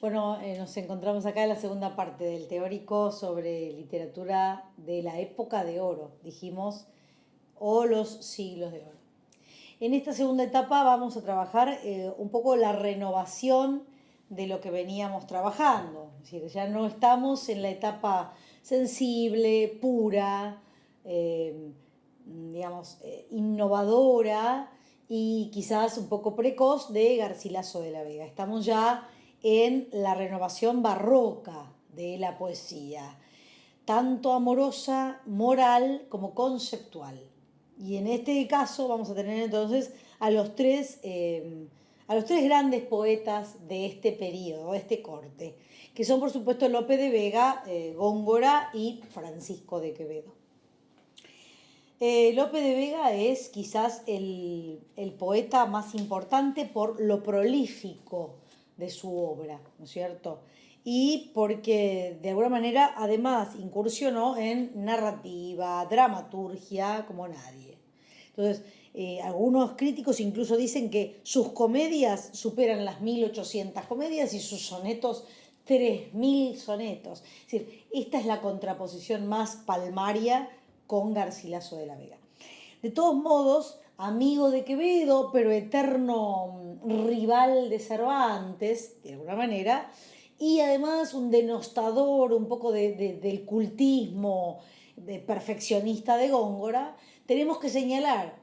Bueno, nos encontramos acá en la segunda parte del teórico sobre literatura de la época de oro, dijimos, o los siglos de oro. En esta segunda etapa vamos a trabajar un poco la renovación de lo que veníamos trabajando. Es decir, ya no estamos en la etapa sensible, pura, eh, innovadora y quizás un poco precoz de Garcilaso de la Vega. Estamos ya en la renovación barroca de la poesía, tanto amorosa, moral como conceptual. Y en este caso vamos a tener entonces a los tres grandes poetas de este periodo, de este corte, que son por supuesto Lope de Vega, Góngora y Francisco de Quevedo. Lope de Vega es quizás el poeta más importante por lo prolífico de su obra, ¿no es cierto? Y porque de alguna manera además incursionó en narrativa, dramaturgia, como nadie. Entonces, algunos críticos incluso dicen que sus comedias superan las 1800 comedias y sus sonetos 3000 sonetos. Es decir, esta es la contraposición más palmaria con Garcilaso de la Vega. De todos modos, amigo de Quevedo, pero eterno rival de Cervantes, de alguna manera, y además un denostador un poco del cultismo perfeccionista de Góngora, tenemos que señalar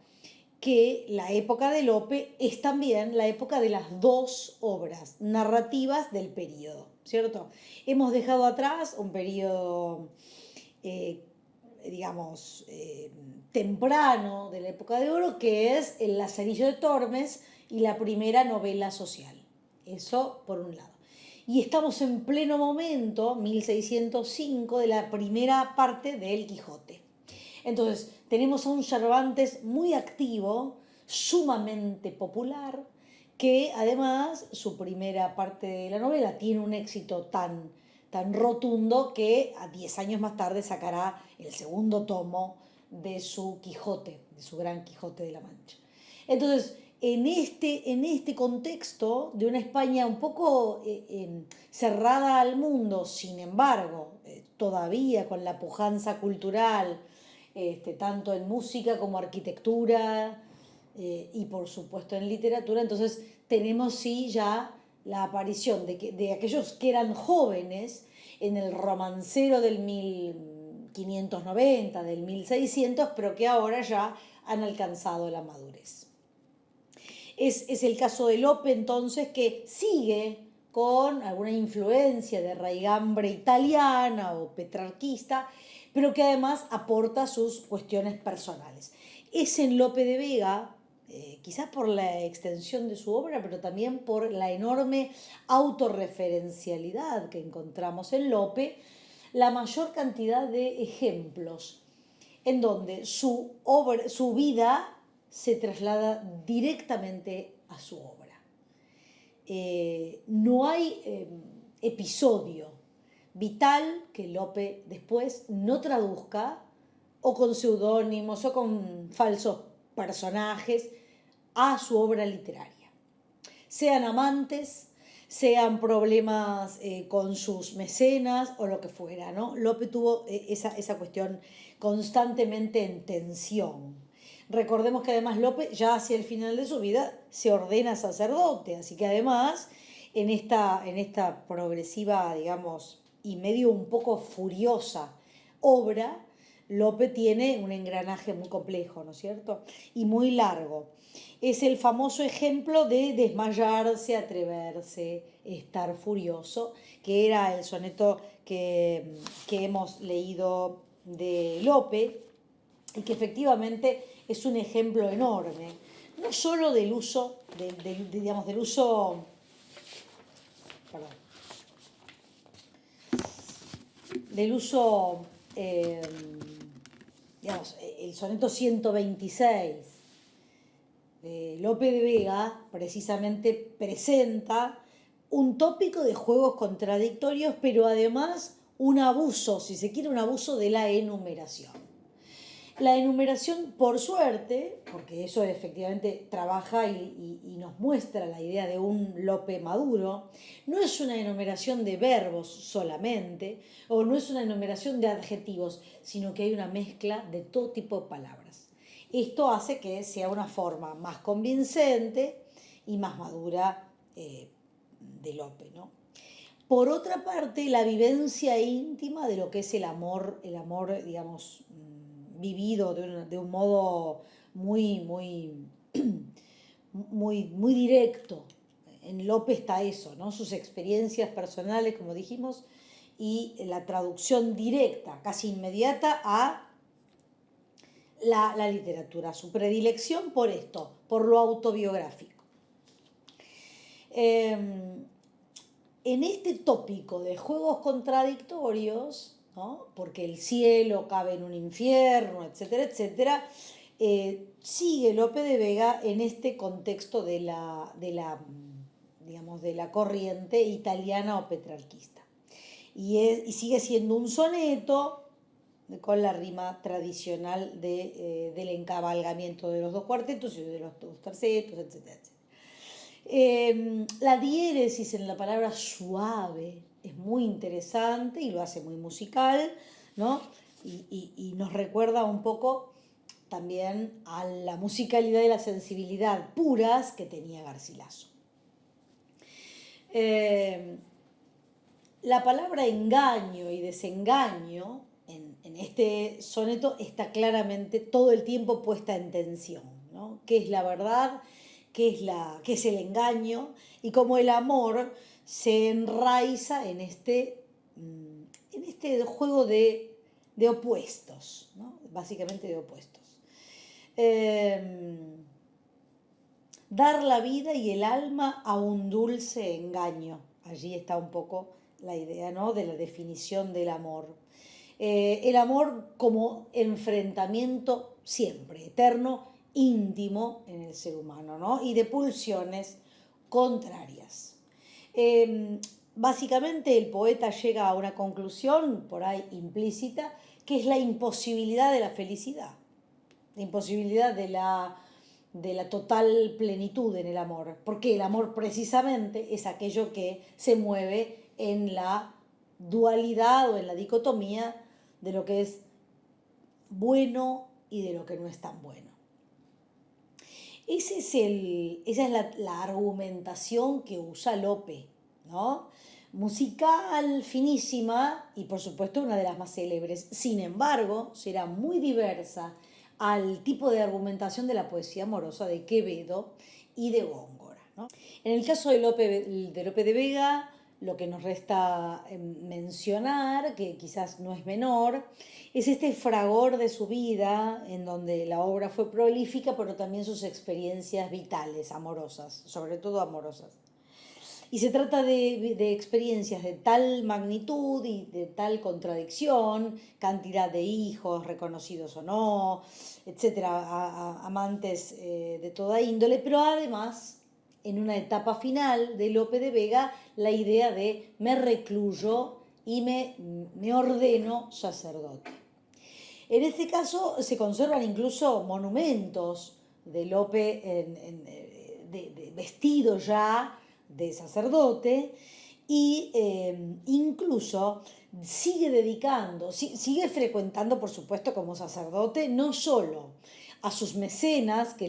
que la época de Lope es también la época de las dos obras narrativas del periodo, ¿cierto? Hemos dejado atrás un periodo temprano de la época de oro, que es El Lazarillo de Tormes y la primera novela social. Eso por un lado. Y estamos en pleno momento, 1605, de la primera parte de El Quijote. Entonces, tenemos a un Cervantes muy activo, sumamente popular, que además su primera parte de la novela tiene un éxito tan rotundo que a 10 años más tarde sacará el segundo tomo de su Quijote, de su gran Quijote de la Mancha. Entonces, en este contexto de una España un poco cerrada al mundo, sin embargo, todavía con la pujanza cultural, tanto en música como arquitectura y por supuesto en literatura, entonces tenemos sí ya la aparición de aquellos que eran jóvenes en el romancero del 1590, del 1600, pero que ahora ya han alcanzado la madurez. Es el caso de Lope, entonces, que sigue con alguna influencia de raigambre italiana o petrarquista, pero que además aporta sus cuestiones personales. Es en Lope de Vega, quizás por la extensión de su obra, pero también por la enorme autorreferencialidad que encontramos en Lope, la mayor cantidad de ejemplos en donde su vida se traslada directamente a su obra. No hay episodio vital que Lope después no traduzca o con seudónimos o con falsos personajes a su obra literaria. Sean amantes, sean problemas con sus mecenas o lo que fuera, ¿no? Lope tuvo esa cuestión constantemente en tensión. Recordemos que además Lope ya hacia el final de su vida se ordena sacerdote, así que además en esta progresiva, digamos, y medio un poco furiosa obra, Lope tiene un engranaje muy complejo, ¿no es cierto? Y muy largo. Es el famoso ejemplo de desmayarse, atreverse, estar furioso, que era el soneto que hemos leído de Lope y que efectivamente es un ejemplo enorme, no solo del uso, del uso, perdón, del uso, el soneto 126 de Lope de Vega precisamente presenta un tópico de juegos contradictorios, pero además un abuso, si se quiere, un abuso de la enumeración. La enumeración, por suerte, porque eso efectivamente trabaja y nos muestra la idea de un Lope maduro, no es una enumeración de verbos solamente, o no es una enumeración de adjetivos, sino que hay una mezcla de todo tipo de palabras. Esto hace que sea una forma más convincente y más madura de Lope, ¿no? Por otra parte, la vivencia íntima de lo que es el amor, digamos, vivido de un modo muy, muy directo. En Lope está eso, ¿no? Sus experiencias personales, como dijimos, y la traducción directa, casi inmediata, a la literatura, su predilección por esto, por lo autobiográfico. En este tópico de juegos contradictorios, ¿no? Porque el cielo cabe en un infierno, etcétera, etcétera, sigue Lope de Vega en este contexto digamos, de la corriente italiana o petrarquista. Y sigue siendo un soneto con la rima tradicional del encabalgamiento de los dos cuartetos y de los dos tercetos, etcétera, etcétera. La diéresis en la palabra suave es muy interesante y lo hace muy musical, ¿no? Y nos recuerda un poco también a la musicalidad y la sensibilidad puras que tenía Garcilaso. La palabra engaño y desengaño en este soneto está claramente todo el tiempo puesta en tensión, ¿no? ¿Qué es la verdad? ¿Qué es el engaño? Y cómo el amor se enraiza en este juego de opuestos, ¿no? Básicamente de opuestos. Dar la vida y el alma a un dulce engaño. Allí está un poco la idea, ¿no? De la definición del amor. El amor como enfrentamiento siempre, eterno, íntimo en el ser humano, ¿no? Y de pulsiones contrarias. Básicamente el poeta llega a una conclusión, por ahí implícita, que es la imposibilidad de la felicidad, la imposibilidad de la total plenitud en el amor, porque el amor precisamente es aquello que se mueve en la dualidad o en la dicotomía de lo que es bueno y de lo que no es tan bueno. Esa es la argumentación que usa Lope, ¿no? Musical, finísima y por supuesto una de las más célebres. Sin embargo, será muy diversa al tipo de argumentación de la poesía amorosa de Quevedo y de Góngora, ¿no? En el caso de Lope de Vega, lo que nos resta mencionar, que quizás no es menor, es este fragor de su vida, en donde la obra fue prolífica, pero también sus experiencias vitales, amorosas, sobre todo amorosas. Y se trata de experiencias de tal magnitud y de tal contradicción, cantidad de hijos, reconocidos o no, etcétera, amantes de toda índole, pero además, en una etapa final de Lope de Vega, la idea de me recluyo y me ordeno sacerdote. En este caso se conservan incluso monumentos de Lope vestido ya de sacerdote y incluso sigue frecuentando, por supuesto, como sacerdote, no solo a sus mecenas que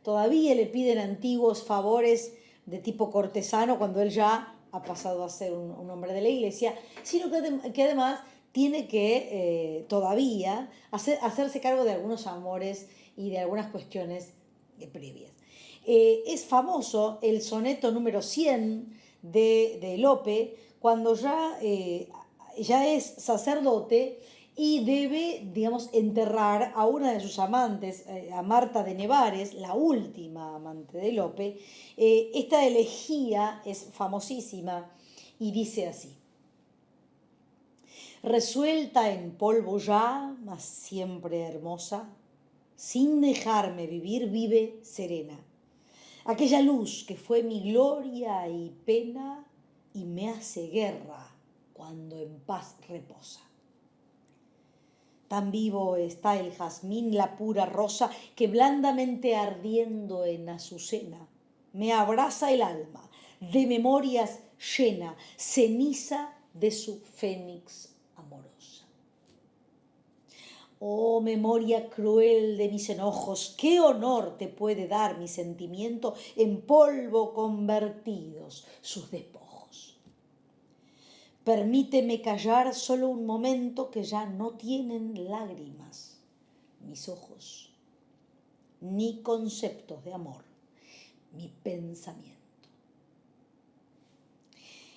todavía le piden antiguos favores de tipo cortesano cuando él ya ha pasado a ser un hombre de la iglesia, sino que además tiene que todavía hacerse cargo de algunos amores y de algunas cuestiones previas. Es famoso el soneto número 100 de Lope, cuando ya es sacerdote y debe, digamos, enterrar a una de sus amantes, a Marta de Nevares, la última amante de Lope. Esta elegía es famosísima y dice así: resuelta en polvo ya, mas siempre hermosa, sin dejarme vivir, vive serena. Aquella luz que fue mi gloria y pena y me hace guerra cuando en paz reposa. Tan vivo está el jazmín, la pura rosa, que blandamente ardiendo en azucena, me abraza el alma, de memorias llena, ceniza de su fénix amorosa. Oh memoria cruel de mis enojos, qué honor te puede dar mi sentimiento en polvo convertidos sus despojos. Permíteme callar solo un momento que ya no tienen lágrimas mis ojos, ni conceptos de amor, mi pensamiento.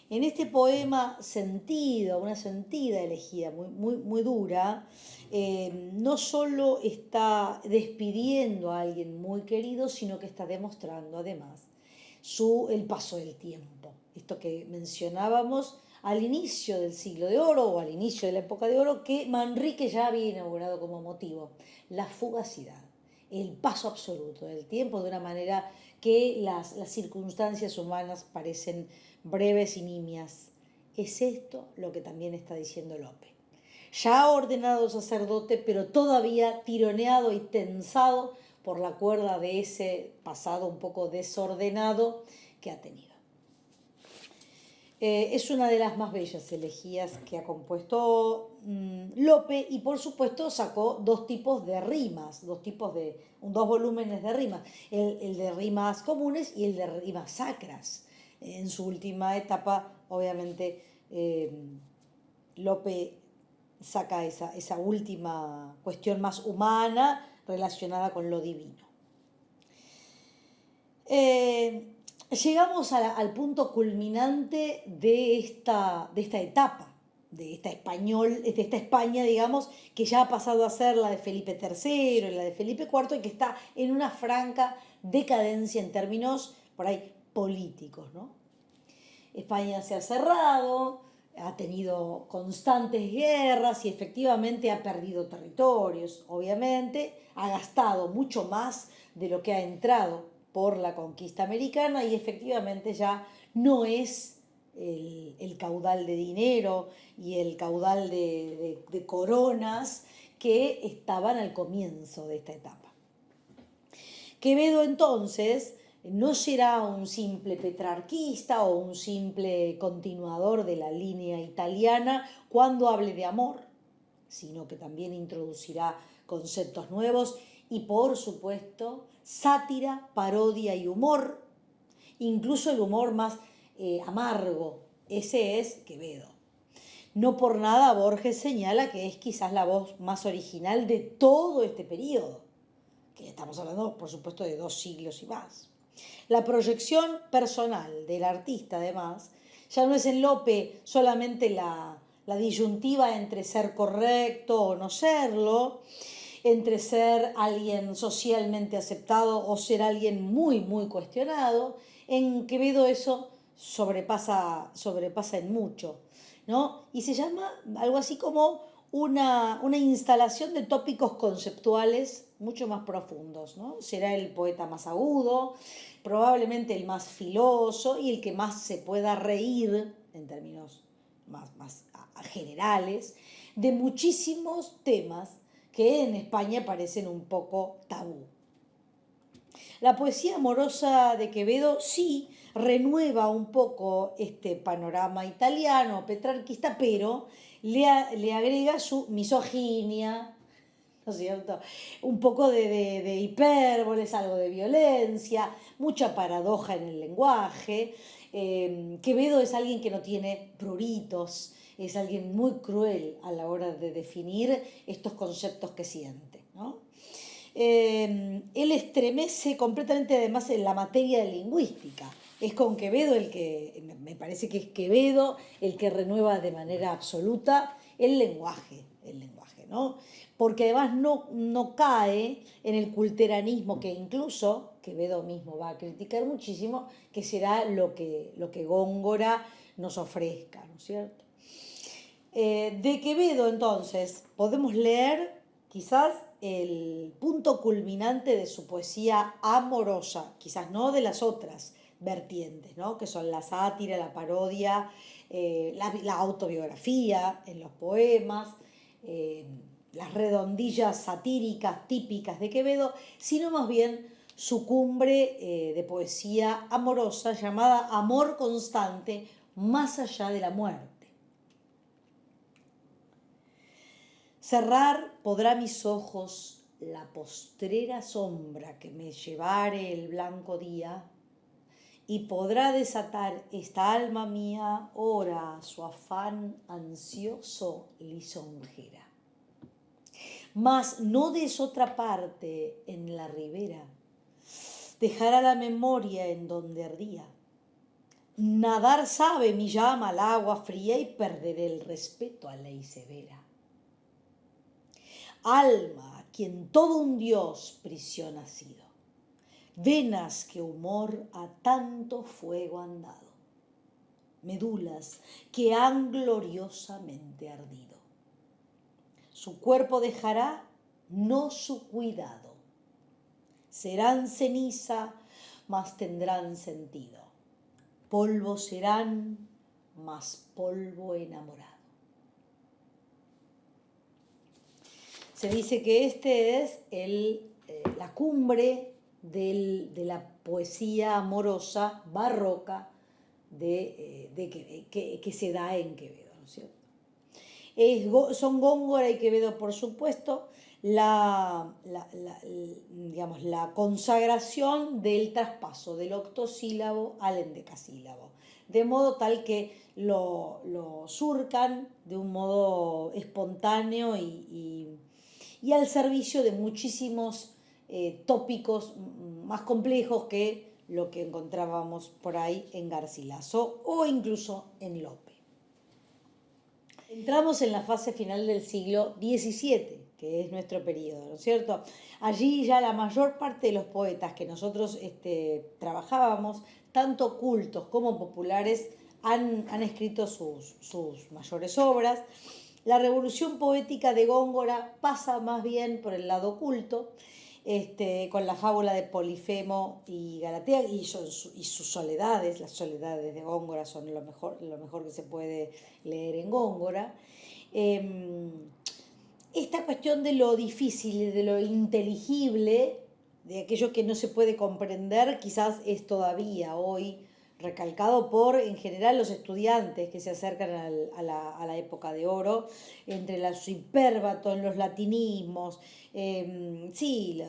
En este poema sentido, una sentida elegía muy dura, no solo está despidiendo a alguien muy querido, sino que está demostrando además el paso del tiempo. Esto que mencionábamos al inicio del siglo de oro o al inicio de la época de oro, que Manrique ya había inaugurado como motivo, la fugacidad, el paso absoluto del tiempo de una manera que las circunstancias humanas parecen breves y nimias. Es esto lo que también está diciendo Lope. Ya ordenado sacerdote, pero todavía tironeado y tensado por la cuerda de ese pasado un poco desordenado que ha tenido. Es una de las más bellas elegías que ha compuesto Lope, y por supuesto sacó dos tipos de rimas, dos volúmenes de rimas, el de rimas comunes y el de rimas sacras. En su última etapa, obviamente, Lope saca esa última cuestión más humana relacionada con lo divino. Llegamos al punto culminante de esta etapa, de esta España, digamos, que ya ha pasado a ser la de Felipe III y la de Felipe IV, y que está en una franca decadencia en términos, por ahí, políticos, ¿no? España se ha cerrado, ha tenido constantes guerras y efectivamente ha perdido territorios, obviamente, ha gastado mucho más de lo que ha entrado por la conquista americana, y efectivamente ya no es el caudal de dinero y el caudal de coronas que estaban al comienzo de esta etapa. Quevedo entonces no será un simple petrarquista o un simple continuador de la línea italiana cuando hable de amor, sino que también introducirá conceptos nuevos y, por supuesto, sátira, parodia y humor, incluso el humor más amargo. Ese es Quevedo. No por nada Borges señala que es quizás la voz más original de todo este periodo, que estamos hablando, por supuesto, de 2 siglos y más. La proyección personal del artista, además, ya no es en Lope solamente la disyuntiva entre ser correcto o no serlo, entre ser alguien socialmente aceptado o ser alguien muy cuestionado. En Quevedo eso sobrepasa en mucho, ¿no? Y se llama algo así como una instalación de tópicos conceptuales mucho más profundos, ¿no? Será el poeta más agudo, probablemente el más filoso y el que más se pueda reír, en términos más generales, de muchísimos temas que en España parecen un poco tabú. La poesía amorosa de Quevedo sí renueva un poco este panorama italiano, petrarquista, pero le agrega su misoginia, ¿no es cierto? Un poco de hipérboles, algo de violencia, mucha paradoja en el lenguaje. Quevedo es alguien que no tiene pruritos, es alguien muy cruel a la hora de definir estos conceptos que siente, ¿no? Él estremece completamente además en la materia de lingüística. Es con Quevedo me parece que es Quevedo el que renueva de manera absoluta el lenguaje, ¿no? Porque además no cae en el culteranismo que incluso Quevedo mismo va a criticar muchísimo, que será lo que Góngora nos ofrezca, ¿no es cierto? De Quevedo, entonces, podemos leer quizás el punto culminante de su poesía amorosa, quizás no de las otras vertientes, ¿no? Que son la sátira, la parodia, la autobiografía en los poemas, las redondillas satíricas típicas de Quevedo, sino más bien su cumbre de poesía amorosa llamada Amor constante más allá de la muerte. Cerrar podrá mis ojos la postrera sombra que me llevare el blanco día, y podrá desatar esta alma mía ora su afán ansioso lisonjera. Mas no des otra parte en la ribera, dejará la memoria en donde ardía. Nadar sabe mi llama al agua fría y perderé el respeto a ley severa. Alma, quien todo un dios prisión ha sido, venas que humor a tanto fuego han dado, medulas que han gloriosamente ardido. Su cuerpo dejará, no su cuidado. Serán ceniza, mas tendrán sentido. Polvo serán, mas polvo enamorado. Se dice que este es la cumbre de la poesía amorosa barroca que se da en Quevedo, ¿no es cierto? Son Góngora y Quevedo, por supuesto, digamos, la consagración del traspaso del octosílabo al endecasílabo, de modo tal que lo surcan de un modo espontáneo y al servicio de muchísimos tópicos más complejos que lo que encontrábamos por ahí en Garcilaso o incluso en Lope. Entramos en la fase final del siglo XVII, que es nuestro periodo, ¿no es cierto? Allí ya la mayor parte de los poetas que nosotros trabajábamos, tanto cultos como populares, han escrito sus mayores obras. La revolución poética de Góngora pasa más bien por el lado culto, con la fábula de Polifemo y Galatea y sus soledades. Las soledades de Góngora son lo mejor que se puede leer en Góngora. Esta cuestión de lo difícil, de lo inteligible, de aquello que no se puede comprender, quizás es todavía hoy recalcado por, en general, los estudiantes que se acercan a la época de oro, entre los hipérbatos, los latinismos, sí,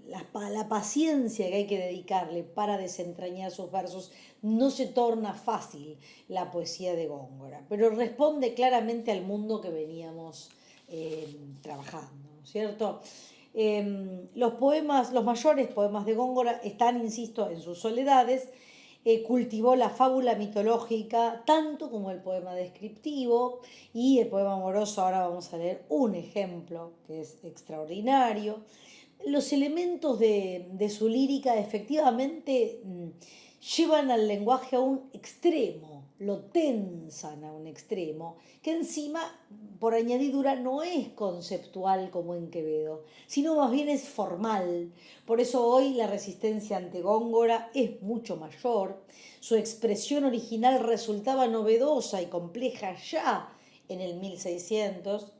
la paciencia que hay que dedicarle para desentrañar sus versos. No se torna fácil la poesía de Góngora, pero responde claramente al mundo que veníamos trabajando, ¿no es cierto? Los mayores poemas de Góngora están, insisto, en sus soledades. Cultivó la fábula mitológica tanto como el poema descriptivo y el poema amoroso. Ahora vamos a leer un ejemplo que es extraordinario. Los elementos de su lírica efectivamente llevan al lenguaje a un extremo, lo tensan a un extremo, que encima, por añadidura, no es conceptual como en Quevedo, sino más bien es formal. Por eso hoy la resistencia ante Góngora es mucho mayor. Su expresión original resultaba novedosa y compleja ya en el 1600.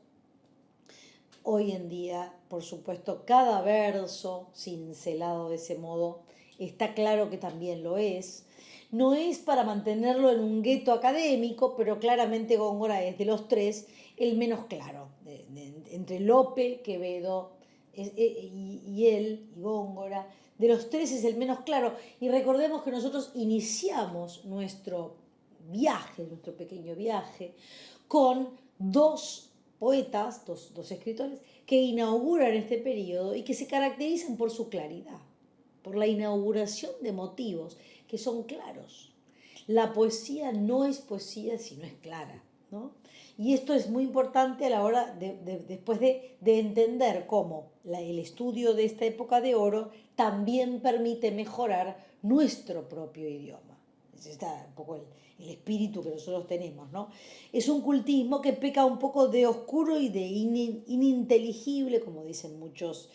Hoy en día, por supuesto, cada verso cincelado de ese modo está claro que también lo es. No es para mantenerlo en un gueto académico, pero claramente Góngora es de los tres el menos claro. Entre Lope, Quevedo y él, y Góngora, de los tres es el menos claro. Y recordemos que nosotros iniciamos nuestro viaje, nuestro pequeño viaje, con dos poetas, dos escritores, que inauguran este periodo y que se caracterizan por su claridad, por la inauguración de motivos que son claros. La poesía no es poesía si no es clara, ¿no? Y esto es muy importante a la hora después de entender cómo el estudio de esta época de oro también permite mejorar nuestro propio idioma. Ese está un poco el espíritu que nosotros tenemos, ¿no? Es un cultismo que peca un poco de oscuro y de ininteligible, como dicen muchos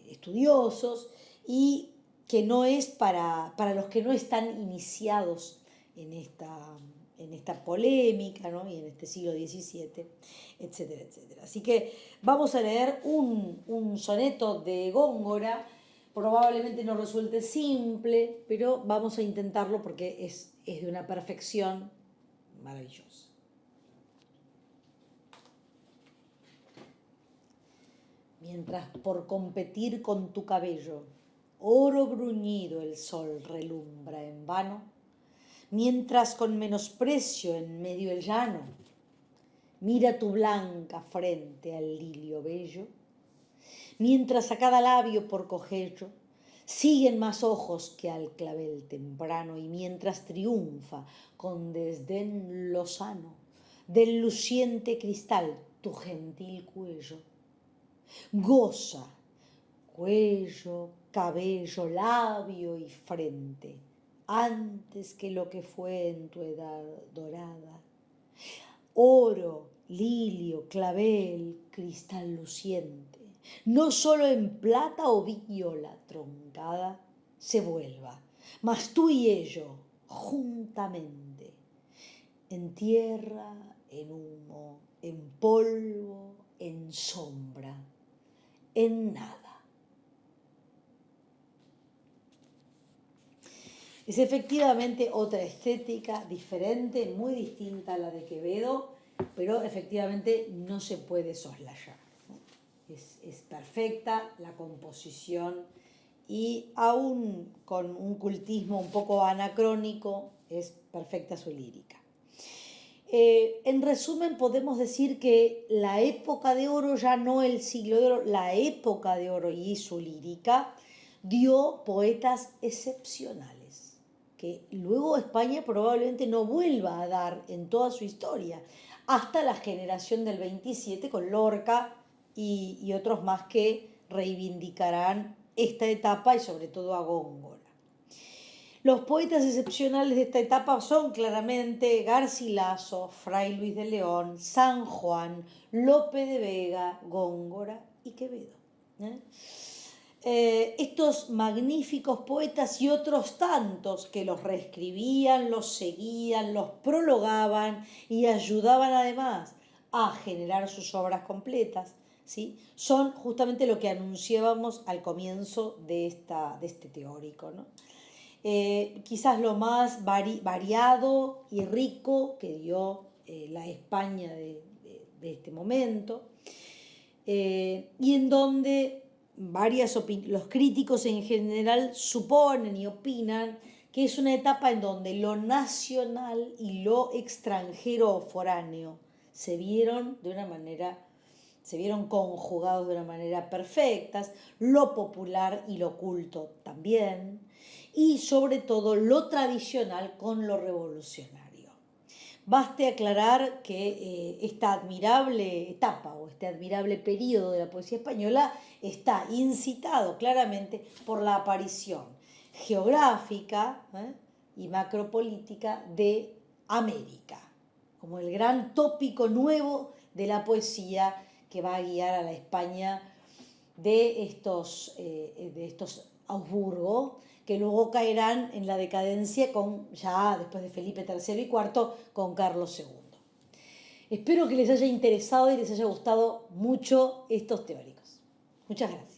estudiosos, y que no es para los que no están iniciados en en esta polémica, ¿no? Y en este siglo XVII, etcétera, etcétera. Así que vamos a leer un soneto de Góngora. Probablemente no resulte simple, pero vamos a intentarlo porque es de una perfección maravillosa. Mientras por competir con tu cabello, oro bruñido el sol relumbra en vano, mientras con menosprecio en medio el llano mira tu blanca frente al lirio bello, mientras a cada labio por cogello siguen más ojos que al clavel temprano, y mientras triunfa con desdén lozano del luciente cristal tu gentil cuello, goza cuello, cabello, labio y frente, antes que lo que fue en tu edad dorada. Oro, lilio, clavel, cristal luciente, no solo en plata o viola troncada se vuelva, mas tú y ello juntamente, en tierra, en humo, en polvo, en sombra, en nada. Es efectivamente otra estética diferente, muy distinta a la de Quevedo, pero efectivamente no se puede soslayar, ¿no? Es perfecta la composición y aún con un cultismo un poco anacrónico, es perfecta su lírica. En resumen, podemos decir que la época de oro, ya no el siglo de oro, la época de oro y su lírica dio poetas excepcionales, que luego España probablemente no vuelva a dar en toda su historia, hasta la generación del 27 con Lorca y otros más que reivindicarán esta etapa y sobre todo a Góngora. Los poetas excepcionales de esta etapa son claramente Garcilaso, Fray Luis de León, San Juan, Lope de Vega, Góngora y Quevedo. Estos magníficos poetas y otros tantos que los reescribían, los seguían, los prologaban y ayudaban además a generar sus obras completas, ¿sí? Son justamente lo que anunciábamos al comienzo de este teórico, ¿no? Quizás lo más variado y rico que dio la España de este momento, y en donde los críticos en general suponen y opinan que es una etapa en donde lo nacional y lo extranjero o foráneo se vieron conjugados de una manera perfecta, lo popular y lo culto también, y sobre todo lo tradicional con lo revolucionario. Baste aclarar que esta admirable etapa o este admirable periodo de la poesía española está incitado claramente por la aparición geográfica y macropolítica de América, como el gran tópico nuevo de la poesía que va a guiar a la España de estos Augsburgo, que luego caerán en la decadencia ya después de Felipe III y IV con Carlos II. Espero que les haya interesado y les haya gustado mucho estos teóricos. Muchas gracias.